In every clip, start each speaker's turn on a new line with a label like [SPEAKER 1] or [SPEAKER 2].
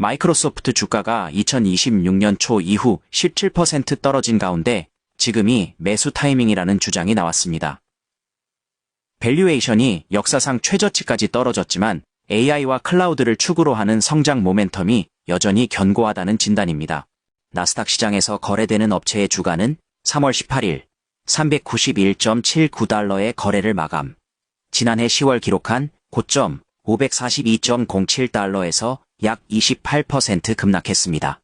[SPEAKER 1] 마이크로소프트 주가가 2026년 초 이후 17% 떨어진 가운데 지금이 매수 타이밍이라는 주장이 나왔습니다. 밸류에이션이 역사상 최저치까지 떨어졌지만 AI와 클라우드를 축으로 하는 성장 모멘텀이 여전히 견고하다는 진단입니다. 나스닥 시장에서 거래되는 업체의 주가는 3월 18일 391.79달러의 거래를 마감. 지난해 10월 기록한 고점 542.07달러에서 약 28% 급락했습니다.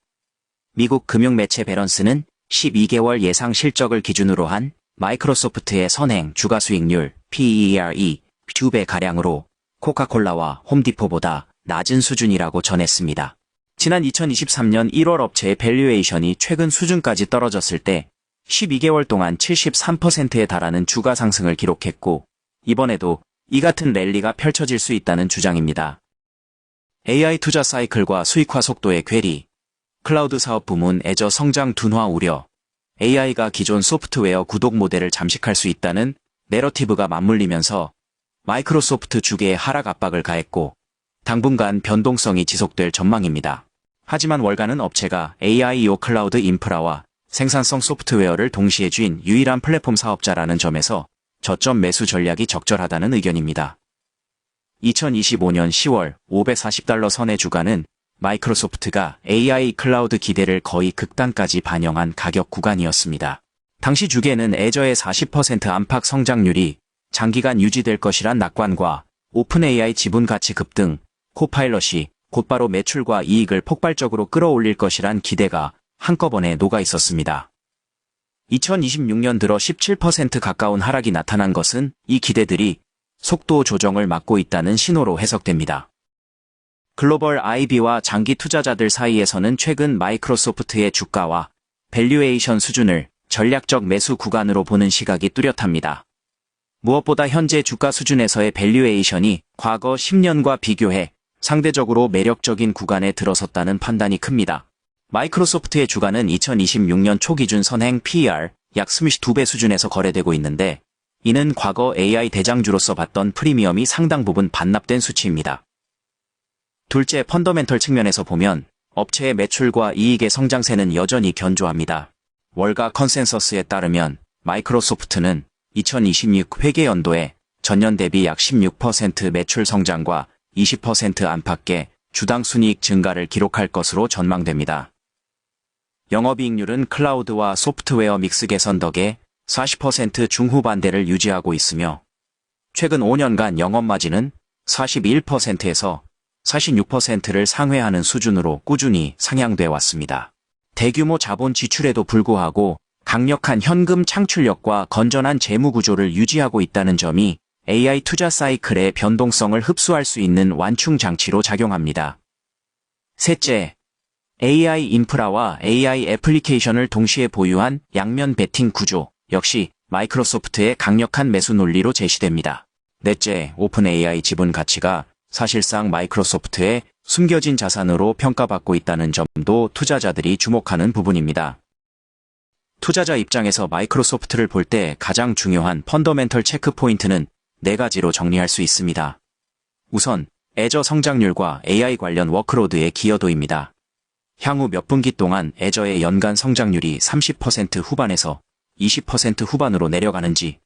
[SPEAKER 1] 미국 금융매체 배런스는 12개월 예상 실적을 기준으로 한 마이크로소프트의 선행 주가 수익률 PER이 2배가량으로 코카콜라와 홈디포보다 낮은 수준이라고 전했습니다. 지난 2023년 1월 업체의 밸류에이션이 최근 수준까지 떨어졌을 때 12개월 동안 73%에 달하는 주가 상승을 기록했고 이번에도 이 같은 랠리가 펼쳐질 수 있다는 주장입니다. AI 투자 사이클과 수익화 속도의 괴리, 클라우드 사업 부문 애저 성장 둔화 우려, AI가 기존 소프트웨어 구독 모델을 잠식할 수 있다는 내러티브가 맞물리면서 마이크로소프트 주계에 하락 압박을 가했고 당분간 변동성이 지속될 전망입니다. 하지만 월가는 업체가 AIO 클라우드 인프라와 생산성 소프트웨어를 동시에 쥔 유일한 플랫폼 사업자라는 점에서 저점 매수 전략이 적절하다는 의견입니다. 2025년 10월 540달러 선의 주가는 마이크로소프트가 AI 클라우드 기대를 거의 극단까지 반영한 가격 구간이었습니다. 당시 주계는 애저의 40% 안팎 성장률이 장기간 유지될 것이란 낙관과 오픈 AI 지분 가치 급등, 코파일럿이 곧바로 매출과 이익을 폭발적으로 끌어올릴 것이란 기대가 한꺼번에 녹아 있었습니다. 2026년 들어 17% 가까운 하락이 나타난 것은 이 기대들이 속도 조정을 막고 있다는 신호로 해석됩니다. 글로벌 IB와 장기 투자자들 사이에서는 최근 마이크로소프트의 주가와 밸류에이션 수준을 전략적 매수 구간으로 보는 시각이 뚜렷합니다. 무엇보다 현재 주가 수준에서의 밸류에이션이 과거 10년과 비교해 상대적으로 매력적인 구간에 들어섰다는 판단이 큽니다. 마이크로소프트의 주가는 2026년 초 기준 선행 PER 약 22배 수준에서 거래되고 있는데 이는 과거 AI 대장주로서 봤던 프리미엄이 상당 부분 반납된 수치입니다. 둘째, 펀더멘털 측면에서 보면 업체의 매출과 이익의 성장세는 여전히 견조합니다. 월가 컨센서스에 따르면 마이크로소프트는 2026 회계연도에 전년 대비 약 16% 매출 성장과 20% 안팎의 주당 순이익 증가를 기록할 것으로 전망됩니다. 영업이익률은 클라우드와 소프트웨어 믹스 개선 덕에 40% 중후반대를 유지하고 있으며 최근 5년간 영업마진은 41%에서 46%를 상회하는 수준으로 꾸준히 상향돼 왔습니다. 대규모 자본 지출에도 불구하고 강력한 현금 창출력과 건전한 재무 구조를 유지하고 있다는 점이 AI 투자 사이클의 변동성을 흡수할 수 있는 완충 장치로 작용합니다. 셋째, AI 인프라와 AI 애플리케이션을 동시에 보유한 양면 베팅 구조 역시 마이크로소프트의 강력한 매수 논리로 제시됩니다. 넷째, 오픈 AI 지분 가치가 사실상 마이크로소프트의 숨겨진 자산으로 평가받고 있다는 점도 투자자들이 주목하는 부분입니다. 투자자 입장에서 마이크로소프트를 볼 때 가장 중요한 펀더멘털 체크 포인트는 4가지로 정리할 수 있습니다. 우선, 애저 성장률과 AI 관련 워크로드의 기여도입니다. 향후 몇 분기 동안 애저의 연간 성장률이 30% 후반에서 20% 후반으로 내려가는지,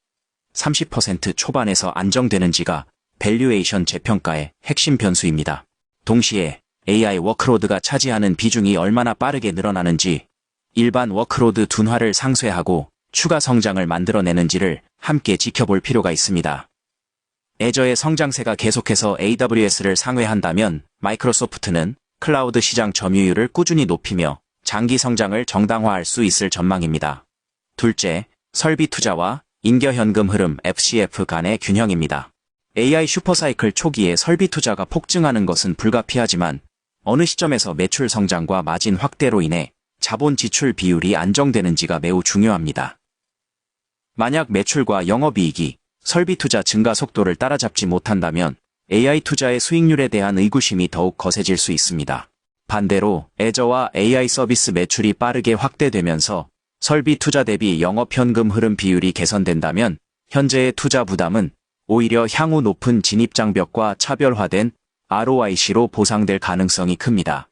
[SPEAKER 1] 30% 초반에서 안정되는지가 밸류에이션 재평가의 핵심 변수입니다. 동시에 AI 워크로드가 차지하는 비중이 얼마나 빠르게 늘어나는지, 일반 워크로드 둔화를 상쇄하고 추가 성장을 만들어내는지를 함께 지켜볼 필요가 있습니다. 애저의 성장세가 계속해서 AWS를 상회한다면 마이크로소프트는 클라우드 시장 점유율을 꾸준히 높이며 장기 성장을 정당화할 수 있을 전망입니다. 둘째, 설비 투자와 인겨현금 흐름 FCF 간의 균형입니다. AI 슈퍼사이클 초기에 설비 투자가 폭증하는 것은 불가피하지만 어느 시점에서 매출 성장과 마진 확대로 인해 자본 지출 비율이 안정되는지가 매우 중요합니다. 만약 매출과 영업이익이 설비 투자 증가 속도를 따라잡지 못한다면 AI 투자의 수익률에 대한 의구심이 더욱 거세질 수 있습니다. 반대로 애저와 AI 서비스 매출이 빠르게 확대되면서 설비 투자 대비 영업현금 흐름 비율이 개선된다면 현재의 투자 부담은 오히려 향후 높은 진입장벽과 차별화된 ROIC로 보상될 가능성이 큽니다.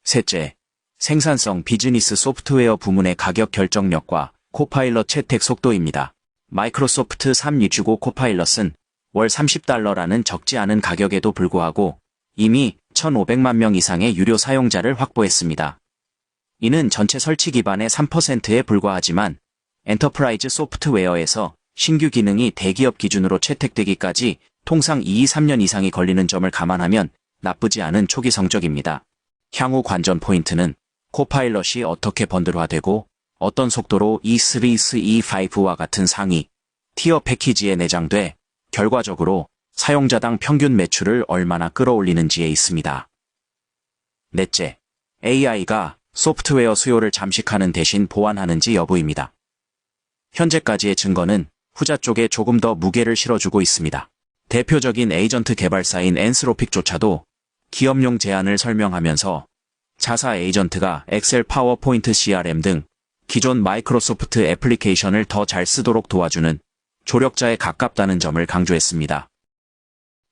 [SPEAKER 1] 셋째, 생산성 비즈니스 소프트웨어 부문의 가격 결정력과 코파일럿 채택 속도입니다. 마이크로소프트 365 코파일럿은 월 $30라는 적지 않은 가격에도 불구하고 이미 1,500만 명 이상의 유료 사용자를 확보했습니다. 이는 전체 설치 기반의 3%에 불과하지만 엔터프라이즈 소프트웨어에서 신규 기능이 대기업 기준으로 채택되기까지 통상 2-3년 이상이 걸리는 점을 감안하면 나쁘지 않은 초기 성적입니다. 향후 관전 포인트는 코파일럿이 어떻게 번들화되고 어떤 속도로 E3, E5와 같은 상위, 티어 패키지에 내장돼 결과적으로 사용자당 평균 매출을 얼마나 끌어올리는지에 있습니다. 넷째, AI가 소프트웨어 수요를 잠식하는 대신 보완하는지 여부입니다. 현재까지의 증거는 후자 쪽에 조금 더 무게를 실어주고 있습니다. 대표적인 에이전트 개발사인 엔스로픽조차도 기업용 제안을 설명하면서 자사 에이전트가 엑셀, 파워포인트, CRM 등 기존 마이크로소프트 애플리케이션을 더 잘 쓰도록 도와주는 조력자에 가깝다는 점을 강조했습니다.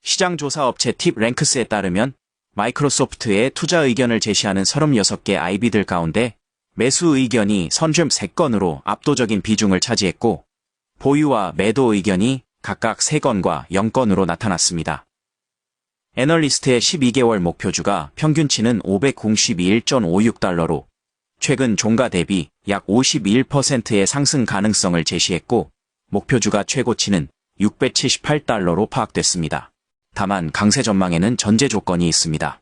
[SPEAKER 1] 시장조사 업체 팁랭크스에 따르면 마이크로소프트의 투자 의견을 제시하는 36개 IB들 가운데 매수 의견이 선점 3건으로 압도적인 비중을 차지했고 보유와 매도 의견이 각각 3건과 0건으로 나타났습니다. 애널리스트의 12개월 목표주가 평균치는 $591.56로 최근 종가 대비 약 51%의 상승 가능성을 제시했고 목표주가 최고치는 $678로 파악됐습니다. 다만 강세 전망에는 전제 조건이 있습니다.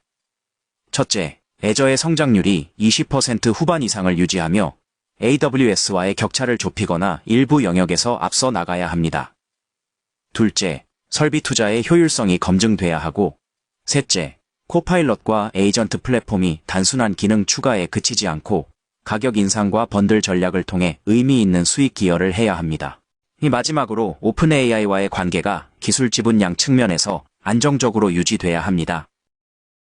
[SPEAKER 1] 첫째, 애저의 성장률이 20% 후반 이상을 유지하며 AWS와의 격차를 좁히거나 일부 영역에서 앞서 나가야 합니다. 둘째, 설비 투자의 효율성이 검증돼야 하고 셋째, 코파일럿과 에이전트 플랫폼이 단순한 기능 추가에 그치지 않고 가격 인상과 번들 전략을 통해 의미 있는 수익 기여를 해야 합니다. 이 마지막으로 오픈 AI와의 관계가 기술 지분량 측면에서 안정적으로 유지돼야 합니다.